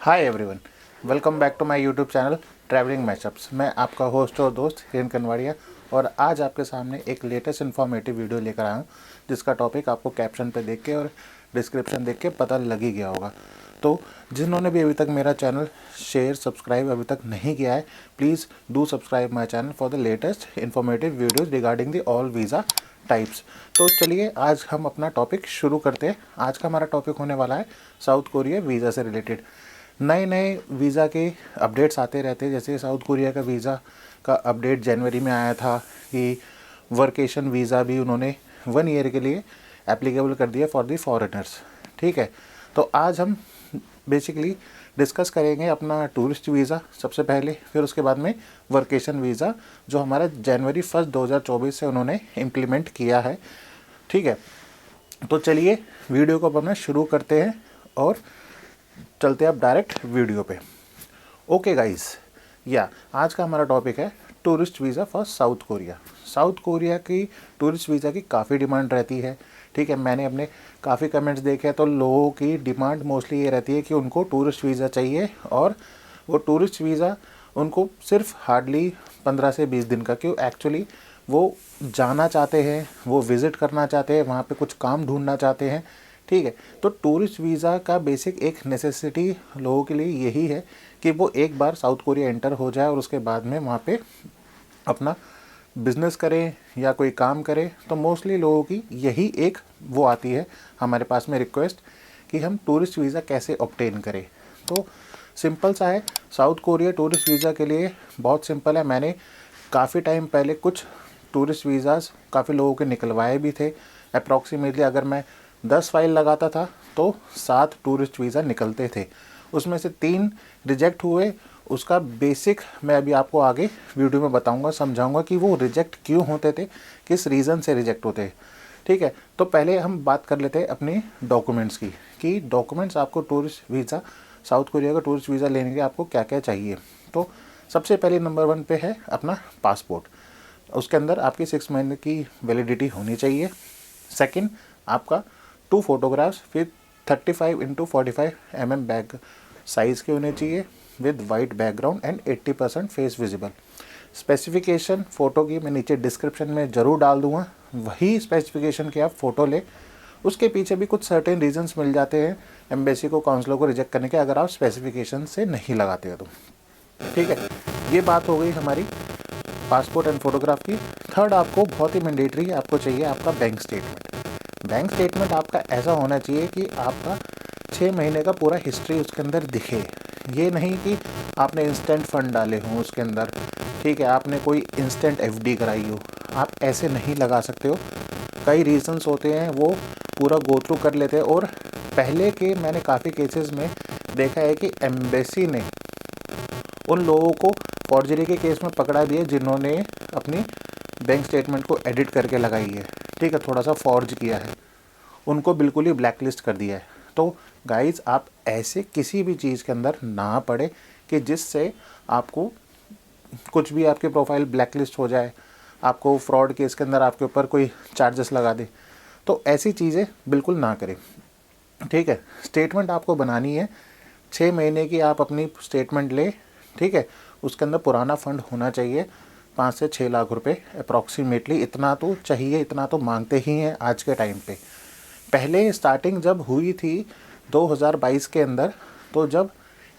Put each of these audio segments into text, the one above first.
Hi everyone, welcome back to my YouTube channel travelling mashups. मैं आपका host और दोस्त हिरेन कनवाड़िया और आज आपके सामने एक लेटेस्ट इन्फॉर्मेटिव वीडियो लेकर आया हूँ जिसका टॉपिक आपको कैप्शन पे देख के और डिस्क्रिप्शन देख के पता लग ही गया होगा। तो जिन्होंने भी अभी तक मेरा चैनल शेयर सब्सक्राइब अभी तक नहीं किया है, please do subscribe my channel for the latest informative videos regarding the all visa types. तो चलिए आज हम अपना टॉपिक शुरू करते हैं। आज का हमारा टॉपिक होने वाला है साउथ कोरिया वीज़ा से रिलेटेड। नए नए वीज़ा के अपडेट्स आते रहते हैं। जैसे साउथ कोरिया का वीज़ा का अपडेट जनवरी में आया था कि वर्केशन वीज़ा भी उन्होंने 1 ईयर के लिए एप्लीकेबल कर दिया फॉर दी फॉरेनर्स। ठीक है, तो आज हम बेसिकली डिस्कस करेंगे अपना टूरिस्ट वीज़ा सबसे पहले, फिर उसके बाद में वर्केशन वीज़ा जो हमारा जनवरी 1 2024 से उन्होंने इम्प्लीमेंट किया है। ठीक है, तो चलिए वीडियो को अपना शुरू करते हैं और चलते हैं अब डायरेक्ट वीडियो पे। ओके गाइस, आज का हमारा टॉपिक है tourist visa for south Korea. South Korea की टूरिस्ट वीज़ा की काफ़ी डिमांड रहती है। ठीक है, मैंने अपने काफ़ी कमेंट्स देखे हैं तो लोगों की डिमांड मोस्टली ये रहती है कि उनको टूरिस्ट वीज़ा चाहिए और वो टूरिस्ट वीज़ा उनको सिर्फ हार्डली 15 से 20 दिन का, क्यों एक्चुअली वो जाना चाहते हैं, वो विज़िट करना चाहते हैं, वहाँ पे कुछ काम ढूंढना चाहते हैं। ठीक है, तो टूरिस्ट वीज़ा का बेसिक एक नेसेसिटी लोगों के लिए यही है कि वो एक बार साउथ कोरिया एंटर हो जाए और उसके बाद में वहाँ पे अपना बिज़नेस करें या कोई काम करें। तो मोस्टली लोगों की यही एक वो आती है हमारे पास में रिक्वेस्ट कि हम टूरिस्ट वीज़ा कैसे ऑब्टेन करें। तो सिंपल सा है, साउथ कोरिया टूरिस्ट वीज़ा के लिए बहुत सिंपल है। मैंने काफ़ी टाइम पहले कुछ टूरिस्ट वीज़ाज़ काफ़ी लोगों के निकलवाए भी थे। अप्रॉक्सीमेटली अगर मैं 10 फाइल लगाता था तो 7 टूरिस्ट वीज़ा निकलते थे, उसमें से 3 रिजेक्ट हुए। उसका बेसिक मैं अभी आपको आगे वीडियो में बताऊंगा, समझाऊंगा कि वो रिजेक्ट क्यों होते थे, किस रीज़न से रिजेक्ट होते हैं। ठीक है, तो पहले हम बात कर लेते हैं अपने डॉक्यूमेंट्स की कि डॉक्यूमेंट्स आपको टूरिस्ट वीज़ा साउथ कोरिया का टूरिस्ट वीज़ा लेने के लिए आपको क्या क्या चाहिए। तो सबसे पहले नंबर 1 पे है अपना पासपोर्ट। उसके अंदर आपकी 6 महीने की वैलिडिटी होनी चाहिए। सेकेंड, आपका 2 फोटोग्राफ्स फिर 35x45 mm बैग साइज़ के होने चाहिए with white background and 80% face visible. Specification photo की मैं नीचे डिस्क्रिप्शन में ज़रूर डाल दूँगा, वही स्पेसिफिकेशन की आप फ़ोटो ले। उसके पीछे भी कुछ सर्टेन रीजंस मिल जाते हैं एम्बेसी को, काउंसलर को रिजेक्ट करने के, अगर आप स्पेसिफिकेशन से नहीं लगाते हो तो। ठीक है, ये बात हो गई हमारी पासपोर्ट एंड फोटोग्राफ की। थर्ड, आपको बहुत ही मैंडेटरी आपको चाहिए आपका बैंक स्टेटमेंट। बैंक स्टेटमेंट आपका ऐसा होना चाहिए कि आपका 6 महीने का पूरा हिस्ट्री उसके अंदर दिखे। ये नहीं कि आपने इंस्टेंट फ़ंड डाले हों उसके अंदर, ठीक है, आपने कोई इंस्टेंट एफडी कराई हो, आप ऐसे नहीं लगा सकते हो। कई रीजंस होते हैं, वो पूरा गो थ्रू कर लेते हैं। और पहले के मैंने काफ़ी केसेस में देखा है कि एम्बेसी ने उन लोगों को फॉर्जरी के केस में पकड़ा दिया जिन्होंने अपनी बैंक स्टेटमेंट को एडिट करके लगाई है। ठीक है, थोड़ा सा फॉर्ज किया है, उनको बिल्कुल ही ब्लैक लिस्ट कर दिया है। तो गाइज, आप ऐसे किसी भी चीज़ के अंदर ना पड़े कि जिससे आपको कुछ भी आपके प्रोफाइल ब्लैक लिस्ट हो जाए, आपको फ्रॉड केस के अंदर आपके ऊपर कोई चार्जेस लगा दे। तो ऐसी चीज़ें बिल्कुल ना करें। ठीक है, स्टेटमेंट आपको बनानी है, 6 महीने की आप अपनी स्टेटमेंट ले। ठीक है, उसके अंदर पुराना फंड होना चाहिए 5 से 6 लाख रुपए अप्रॉक्सीमेटली। इतना तो चाहिए, इतना तो मांगते ही हैं आज के टाइम पे। पहले स्टार्टिंग जब हुई थी 2022 के अंदर, तो जब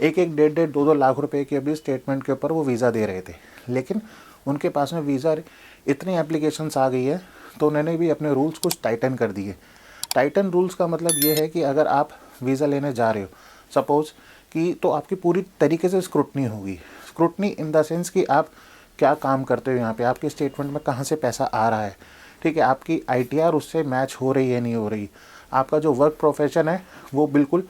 1-1, 1.5-1.5, 2-2 लाख रुपए की अभी स्टेटमेंट के ऊपर वो वीज़ा दे रहे थे, लेकिन उनके पास में वीज़ा इतनी एप्लीकेशंस आ गई है तो उन्होंने भी अपने रूल्स कुछ टाइटन कर दिए। टाइटन रूल्स का मतलब ये है कि अगर आप वीज़ा लेने जा रहे हो सपोज़ कि, तो आपकी पूरी तरीके से स्क्रूटनी होगी। स्क्रूटनी इन द सेंस कि आप क्या काम करते हो यहाँ पे, आपके स्टेटमेंट में कहाँ से पैसा आ रहा है। ठीक है, आपकी आईटीआर उससे मैच हो रही है नहीं हो रही, आपका जो वर्क प्रोफेशन है वो बिल्कुल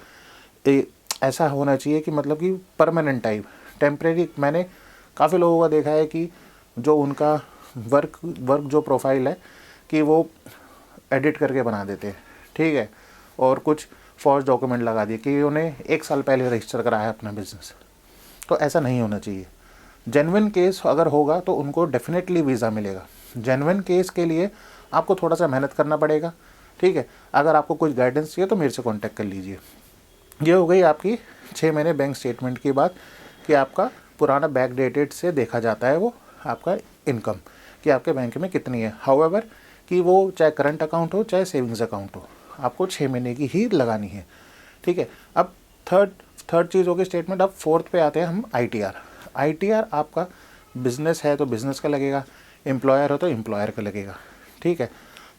ऐसा होना चाहिए कि मतलब कि परमानेंट टाइप। टेम्परेरी मैंने काफ़ी लोगों का देखा है कि जो उनका वर्क जो प्रोफाइल है कि वो एडिट करके बना देते हैं। ठीक है, और कुछ फॉर्ज डॉक्यूमेंट लगा दिए कि उन्हें 1 साल पहले रजिस्टर कराया अपना बिजनेस। तो ऐसा नहीं होना चाहिए। जेन्युइन केस अगर होगा तो उनको डेफिनेटली वीज़ा मिलेगा। जेन्युइन केस के लिए आपको थोड़ा सा मेहनत करना पड़ेगा। ठीक है, अगर आपको कुछ गाइडेंस चाहिए तो मेरे से कांटेक्ट कर लीजिए। ये हो गई आपकी 6 महीने बैंक स्टेटमेंट की बात कि आपका पुराना बैक डेटेड से देखा जाता है वो आपका इनकम कि आपके बैंक में कितनी है। हाउएवर कि वो चाहे करंट अकाउंट हो चाहे सेविंग्स अकाउंट हो, आपको 6 महीने की ही लगानी है। ठीक है, अब थर्ड चीज़ होगी स्टेटमेंट। अब फोर्थ पे आते हैं हम आई.टी.आर. आपका बिजनेस है तो बिजनेस का लगेगा, एम्प्लॉयर हो तो एम्प्लॉयर का लगेगा। ठीक है,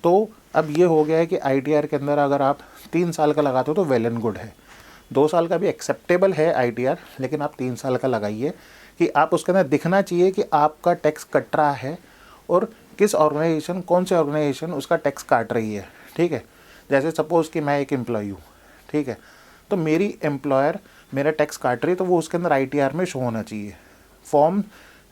तो अब ये हो गया है कि आई.टी.आर. के अंदर अगर आप 3 साल का लगाते हो तो वेल एंड गुड है, 2 साल का भी एक्सेप्टेबल है आई.टी.आर., लेकिन आप 3 साल का लगाइए कि आप उसके अंदर दिखना चाहिए कि आपका टैक्स कट रहा है और किस ऑर्गेनाइजेशन, कौन से ऑर्गेनाइजेशन उसका टैक्स काट रही है। ठीक है, जैसे सपोज़ कि मैं एक एम्प्लॉय हूँ, ठीक है, तो मेरी एम्प्लॉयर मेरा टैक्स काट रही है तो वो उसके अंदर आई.टी.आर. में शो होना चाहिए। फॉर्म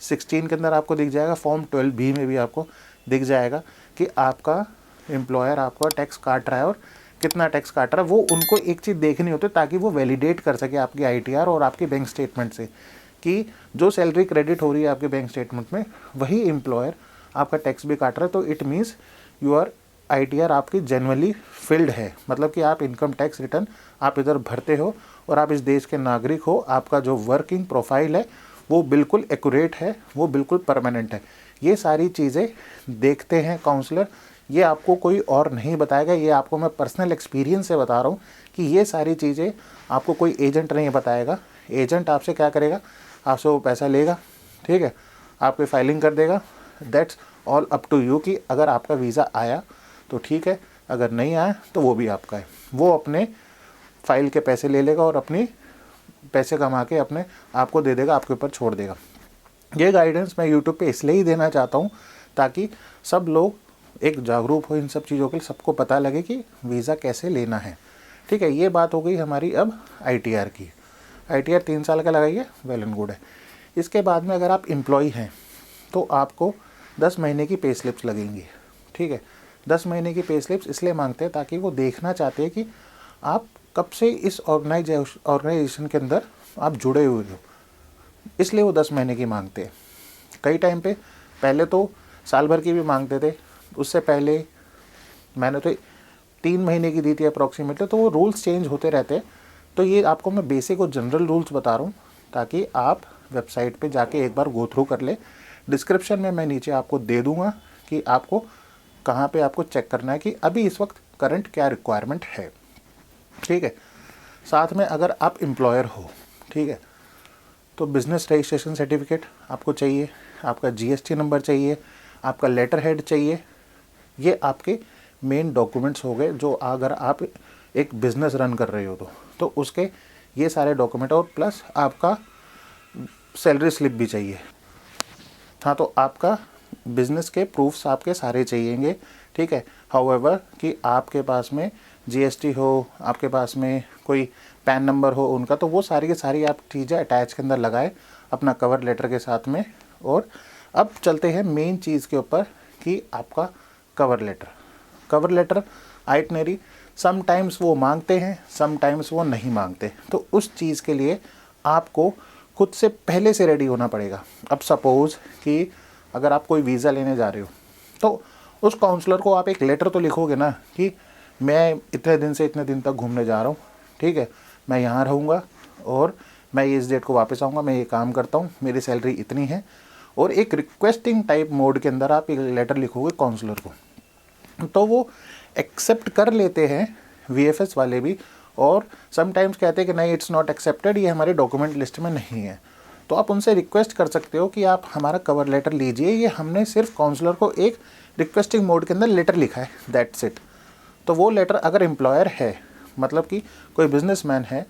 16 के अंदर आपको दिख जाएगा, फॉर्म 12B में भी आपको दिख जाएगा कि आपका एम्प्लॉयर आपका टैक्स काट रहा है और कितना टैक्स काट रहा है। वो उनको एक चीज़ देखनी होती है ताकि वो वैलिडेट कर सके आपकी आई.टी.आर. और आपके बैंक स्टेटमेंट से कि जो सैलरी क्रेडिट हो रही है आपके बैंक स्टेटमेंट में वही एम्प्लॉयर आपका टैक्स भी काट रहा है। तो इट मीन्स यूर आई.टी.आर. आपकी जेन्युइनली फिल्ड है, मतलब कि आप इनकम टैक्स रिटर्न आप इधर भरते हो और आप इस देश के नागरिक हो। आपका जो वर्किंग प्रोफाइल है वो बिल्कुल एक्यूरेट है, वो बिल्कुल परमानेंट है। ये सारी चीज़ें देखते हैं काउंसलर, ये आपको कोई और नहीं बताएगा, ये आपको मैं पर्सनल एक्सपीरियंस से बता रहा हूँ कि ये सारी चीज़ें आपको कोई एजेंट नहीं बताएगा। एजेंट आपसे क्या करेगा, आपसे वो पैसा लेगा, ठीक है, आपकी फाइलिंग कर देगा, that's all up to you कि अगर आपका वीज़ा आया तो ठीक है, अगर नहीं आया तो वो भी आपका है। वो अपने फाइल के पैसे ले लेगा और अपनी पैसे कमा के अपने आपको दे देगा, आपके ऊपर छोड़ देगा। ये गाइडेंस मैं यूट्यूब पे इसलिए ही देना चाहता हूँ ताकि सब लोग एक जागरूक हो इन सब चीज़ों के लिए, सबको पता लगे कि वीज़ा कैसे लेना है। ठीक है, ये बात हो गई हमारी अब आई.टी.आर. की। आई.टी.आर. 3 साल का लगाइए, वेल एंड गुड है। इसके बाद में अगर आप एम्प्लॉय हैं तो आपको 10 महीने की पे स्लिप्स लगेंगी। ठीक है, 10 महीने की पे स्लिप्स इसलिए मांगते हैं ताकि वो देखना चाहते हैं कि आप कब से इस ऑर्गेनाइजेशन के अंदर आप जुड़े हुए हो, इसलिए वो 10 महीने की मांगते हैं। कई टाइम पे पहले तो साल भर की भी मांगते थे, उससे पहले मैंने तो 3 महीने की दी थी अप्रॉक्सीमेटली। तो वो रूल्स चेंज होते रहते हैं। तो ये आपको मैं बेसिक और जनरल रूल्स बता रहा हूँ ताकि आप वेबसाइट पे जाके एक बार गो थ्रू कर ले। डिस्क्रिप्शन में मैं नीचे आपको दे दूँगा कि आपको कहाँ पे आपको चेक करना है कि अभी इस वक्त करंट क्या रिक्वायरमेंट है। ठीक है, साथ में अगर आप एम्प्लॉयर हो, ठीक है, तो बिज़नेस रजिस्ट्रेशन सर्टिफिकेट आपको चाहिए, आपका जीएसटी नंबर चाहिए, आपका लेटर हेड चाहिए। ये आपके मेन डॉक्यूमेंट्स हो गए जो अगर आप एक बिज़नेस रन कर रहे हो तो उसके ये सारे डॉक्यूमेंट, और प्लस आपका सैलरी स्लिप भी चाहिए। हाँ, तो आपका बिज़नेस के प्रूफ्स आपके सारे चाहिएंगे। ठीक है, हाउएवर कि आपके पास में जीएसटी हो, आपके पास में कोई पैन नंबर हो उनका, तो वो सारी की सारी आप चीज़ें अटैच के अंदर लगाए अपना कवर लेटर के साथ में। और अब चलते हैं मेन चीज़ के ऊपर कि आपका कवर लेटर आइटनरी समटाइम्स वो मांगते हैं, समटाइम्स वो नहीं मांगते। तो उस चीज़ के लिए आपको खुद से पहले से रेडी होना पड़ेगा। अब सपोज़ कि अगर आप कोई वीज़ा लेने जा रहे हो तो उस काउंसलर को आप एक लेटर तो लिखोगे ना कि मैं इतने दिन से इतने दिन तक घूमने जा रहा हूँ, ठीक है, मैं यहाँ रहूँगा और मैं इस डेट को वापस आऊँगा, मैं ये काम करता हूँ, मेरी सैलरी इतनी है। और एक रिक्वेस्टिंग टाइप मोड के अंदर आप एक लेटर लिखोगे काउंसलर को, तो वो एक्सेप्ट कर लेते हैं वीएफएस वाले भी। और समटाइम्स कहते हैं कि नहीं, इट्स नॉट एक्सेप्टेड, ये हमारे डॉक्यूमेंट लिस्ट में नहीं है। तो आप उनसे रिक्वेस्ट कर सकते हो कि आप हमारा कवर लेटर लीजिए, ये हमने सिर्फ काउंसलर को एक रिक्वेस्टिंग मोड के अंदर लेटर लिखा है, दैट्स इट। तो वो लेटर अगर एम्प्लॉयर है, मतलब कि कोई बिजनेसमैन है,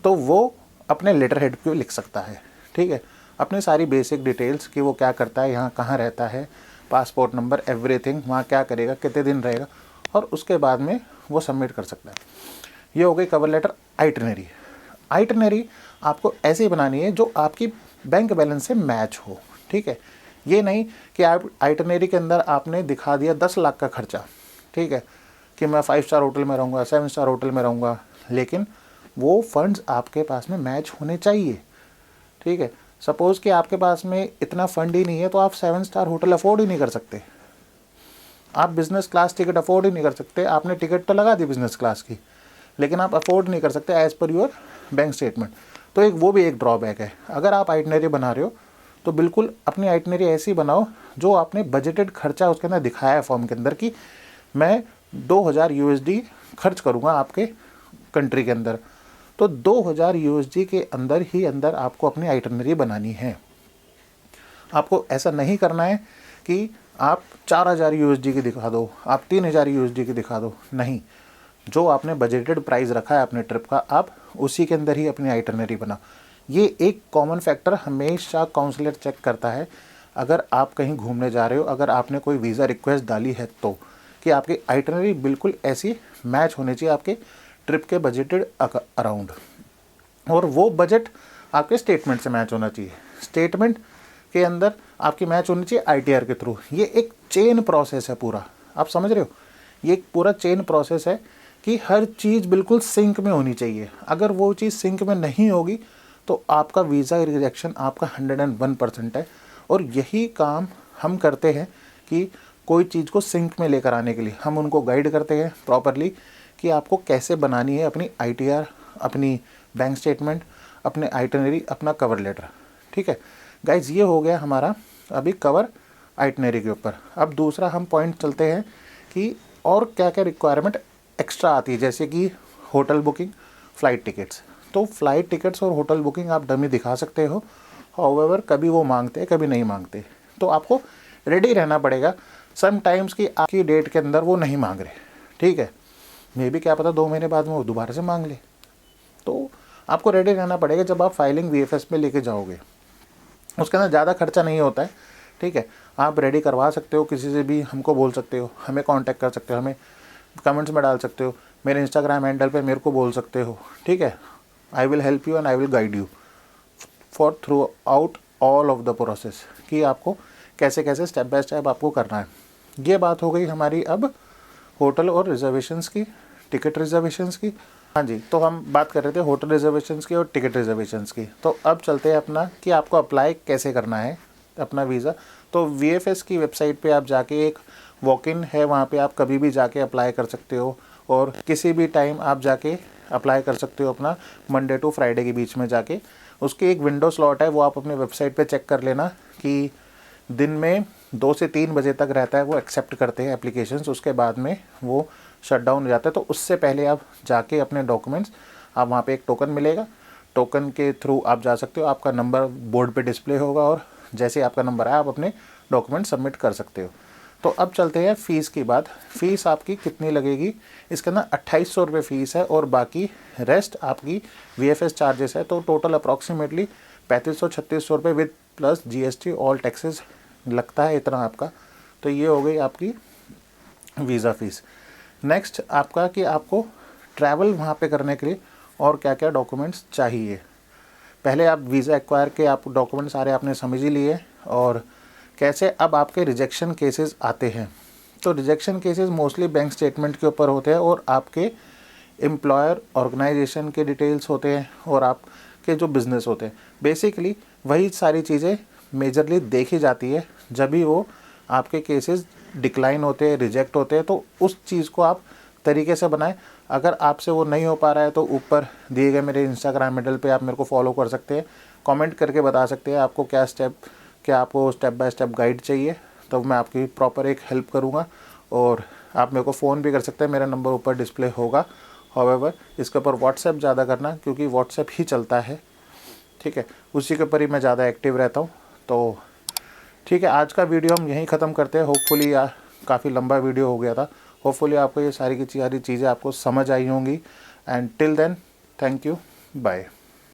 तो वो अपने लेटर हेड पे लिख सकता है। ठीक है, अपनी सारी बेसिक डिटेल्स कि वो क्या करता है, यहाँ कहाँ रहता है, पासपोर्ट नंबर, एवरीथिंग, वहाँ क्या करेगा, कितने दिन रहेगा, और उसके बाद में वो सबमिट कर सकता है। ये हो गई कवर लेटर। आइटनरी आपको ऐसे ही बनानी है जो आपकी बैंक बैलेंस से मैच हो। ठीक है, ये नहीं कि आप आइटनरी के अंदर आपने दिखा दिया 10 लाख का खर्चा, ठीक है, कि मैं 5 स्टार होटल में रहूँगा, 7 स्टार होटल में रहूँगा, लेकिन वो फंड्स आपके पास में मैच होने चाहिए। ठीक है, सपोज़ कि आपके पास में इतना फंड ही नहीं है तो आप 7 स्टार होटल अफोर्ड ही नहीं कर सकते, आप बिज़नेस क्लास टिकट अफोर्ड ही नहीं कर सकते। आपने टिकट तो लगा दी बिज़नेस क्लास की, लेकिन आप अफोर्ड नहीं कर सकते as per your bank statement. तो एक वो भी एक ड्रॉबैक है। अगर आप आइटनरी बना रहे हो तो बिल्कुल अपनी आइटनरी ऐसी बनाओ जो आपने बजटेड खर्चा उसके अंदर दिखाया है फॉर्म के अंदर कि मैं 2000 यूएसडी खर्च करूँगा आपके कंट्री के अंदर, तो 2000 यूएसडी के अंदर ही अंदर आपको अपनी आइटनरी बनानी है। आपको ऐसा नहीं करना है कि आप 4000 यूएसडी की दिखा दो, आप 3000 यूएसडी की दिखा दो, नहीं। जो आपने बजटेड प्राइस रखा है अपने ट्रिप का, आप उसी के अंदर ही अपनी आइटनरी बनाओ। ये एक कॉमन फैक्टर हमेशा काउंसलर चेक करता है अगर आप कहीं घूमने जा रहे हो, अगर आपने कोई वीज़ा रिक्वेस्ट डाली है तो, कि आपकी आइटनरी बिल्कुल ऐसी मैच होनी चाहिए आपके ट्रिप के बजटेड अराउंड, और वो बजट आपके स्टेटमेंट से मैच होना चाहिए। स्टेटमेंट के अंदर आपकी मैच होनी चाहिए आईटीआर के थ्रू। ये एक चेन प्रोसेस है पूरा, आप समझ रहे हो, ये एक पूरा चेन प्रोसेस है कि हर चीज़ बिल्कुल सिंक में होनी चाहिए। अगर वो चीज़ सिंक में नहीं होगी तो आपका वीज़ा रिजेक्शन आपका 101% है। और यही काम हम करते हैं कि कोई चीज़ को सिंक में लेकर आने के लिए हम उनको गाइड करते हैं प्रॉपरली कि आपको कैसे बनानी है अपनी आईटीआर, अपनी बैंक स्टेटमेंट, अपने आइटनरी, अपना कवर लेटर। ठीक है गाइज, ये हो गया हमारा अभी कवर आइटनरी के ऊपर। अब दूसरा हम पॉइंट चलते हैं कि और क्या क्या रिक्वायरमेंट एक्स्ट्रा आती है, जैसे कि होटल बुकिंग, फ़्लाइट टिकट्स। तो फ़्लाइट टिकट्स और होटल बुकिंग आप डमी दिखा सकते हो, हाउएवर कभी वो मांगते हैं कभी नहीं मांगते, तो आपको रेडी रहना पड़ेगा। समटाइम्स की आपकी डेट के अंदर वो नहीं मांग रहे, ठीक है, मे भी क्या पता 2 महीने बाद में वो दोबारा से मांग ले, तो आपको रेडी रहना पड़ेगा। जब आप फाइलिंग वीएफएस में लेके जाओगे उसके अंदर ज़्यादा खर्चा नहीं होता है, ठीक है, आप रेडी करवा सकते हो, किसी से भी हमको बोल सकते हो, हमें कांटेक्ट कर सकते हो, हमें कमेंट्स में डाल सकते हो, मेरे इंस्टाग्राम हैंडल पे मेरे को बोल सकते हो, ठीक है। I will help you and I will guide you for through out all of the process कि आपको कैसे कैसे स्टेप बाय स्टेप आपको करना है। ये बात हो गई हमारी अब होटल और रिजर्वेशंस की, टिकट रिजर्वेशंस की। हाँ जी, तो हम बात कर रहे थे होटल रिजर्वेशंस की और टिकट रिजर्वेशंस की। तो अब चलते हैं अपना कि आपको अप्लाई कैसे करना है अपना वीज़ा। तो वीएफएस की वेबसाइट पे आप जाके, एक वॉक इन है वहाँ पे, आप कभी भी जाके अप्लाई कर सकते हो और किसी भी टाइम आप जाके अप्लाई कर सकते हो अपना, मंडे टू फ्राइडे के बीच में जाके। उसकी एक विंडो स्लॉट है, वो आप अपने वेबसाइट पे चेक कर लेना कि दिन में 2 से 3 बजे तक रहता है, वो एक्सेप्ट करते हैं एप्लीकेशंस, उसके बाद में वो शट डाउन हो जाता है। तो उससे पहले आप जाके अपने डॉक्यूमेंट्स, आप वहाँ पे एक टोकन मिलेगा, टोकन के थ्रू आप जा सकते हो, आपका नंबर बोर्ड पे डिस्प्ले होगा और जैसे आपका नंबर आया आप अपने डॉक्यूमेंट सबमिट कर सकते हो। तो अब चलते हैं फ़ीस की बात। फ़ीस आपकी कितनी लगेगी, इसके अंदर 2800 रुपये फ़ीस है और बाकी रेस्ट आपकी वीएफएस चार्जेस है। तो टोटल अप्रॉक्सीमेटली 3500-3600 रुपये with plus GST all taxes लगता है इतना आपका। तो ये हो गई आपकी वीज़ा फ़ीस। नेक्स्ट आपका कि आपको ट्रैवल वहाँ पे करने के लिए और क्या क्या डॉक्यूमेंट्स चाहिए। पहले आप वीज़ा एक्वायर के आप डॉक्यूमेंट सारे आपने समझ ही लिए, और कैसे अब आपके रिजेक्शन केसेस आते हैं। तो rejection cases mostly bank statement के ऊपर होते हैं और आपके एम्प्लॉयर ऑर्गेनाइजेशन के डिटेल्स होते हैं और आपके जो बिज़नेस होते हैं। बेसिकली वही सारी चीज़ें मेजरली देखी जाती है जब भी वो आपके केसेस डिक्लाइन होते हैं, रिजेक्ट होते हैं। तो उस चीज़ को आप तरीके से बनाएं। अगर आपसे वो नहीं हो पा रहा है तो ऊपर दिए गए मेरे इंस्टाग्राम हैंडल पे आप मेरे को फॉलो कर सकते हैं, कमेंट करके बता सकते हैं आपको क्या आपको स्टेप बाय स्टेप गाइड चाहिए, तो मैं आपकी प्रॉपर एक हेल्प करूँगा। और आप मेरे को फ़ोन भी कर सकते हैं, मेरा नंबर ऊपर डिस्प्ले होगा। हाउएवर इसके ऊपर व्हाट्सएप ज़्यादा करना, क्योंकि व्हाट्सएप ही चलता है, ठीक है, उसी के ऊपर ही मैं ज़्यादा एक्टिव रहता हूँ। तो ठीक है, आज का वीडियो हम यहीं ख़त्म करते हैं। होपफुली काफ़ी लंबा वीडियो हो गया था। होपफुली आपको ये सारी की सारी चीज़ें आपको समझ आई होंगी। And till then, thank you, bye.